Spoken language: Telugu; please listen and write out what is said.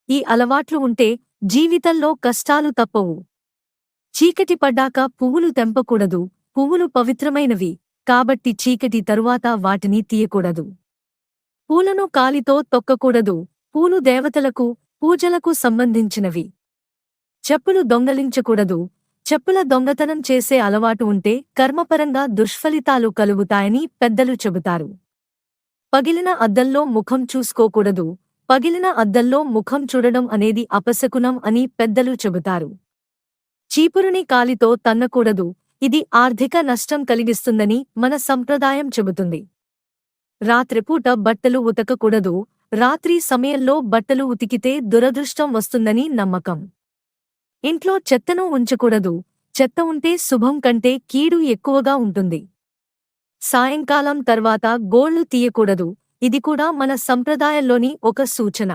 ఈ అలవాట్లు ఉంటే జీవితంలో కష్టాలు తప్పవు. చీకటి పడ్డాక పువ్వులు తెంపకూడదు. పువ్వులు పవిత్రమైనవి, కాబట్టి చీకటి తరువాత వాటిని తీయకూడదు. పూలను కాలితో తొక్కకూడదు. పూలు దేవతలకు, పూజలకు సంబంధించినవి. చెప్పులు దొంగలించకూడదు. చెప్పుల దొంగతనం చేసే అలవాటు ఉంటే కర్మపరంగా దుష్ఫలితాలు కలుగుతాయని పెద్దలు చెబుతారు. పగిలిన అద్దంలో ముఖం చూసుకోకూడదు. పగిలిన అద్దంలో ముఖం చూడడం అనేది అపశకునం అని పెద్దలు చెబుతారు. చీపురుని కాలితో తన్నకూడదు. ఇది ఆర్థిక నష్టం కలిగిస్తుందని మన సంప్రదాయం చెబుతుంది. రాత్రిపూట బట్టలు ఉతకకూడదు. రాత్రి సమయంలో బట్టలు ఉతికితే దురదృష్టం వస్తుందని నమ్మకం. ఇంట్లో చెత్తను ఉంచకూడదు. చెత్త ఉంటే శుభం కంటే కీడు ఎక్కువగా ఉంటుంది. సాయంకాలం తర్వాత గోళ్లు తీయకూడదు. ఇది కూడా మన సంప్రదాయంలోని ఒక సూచన.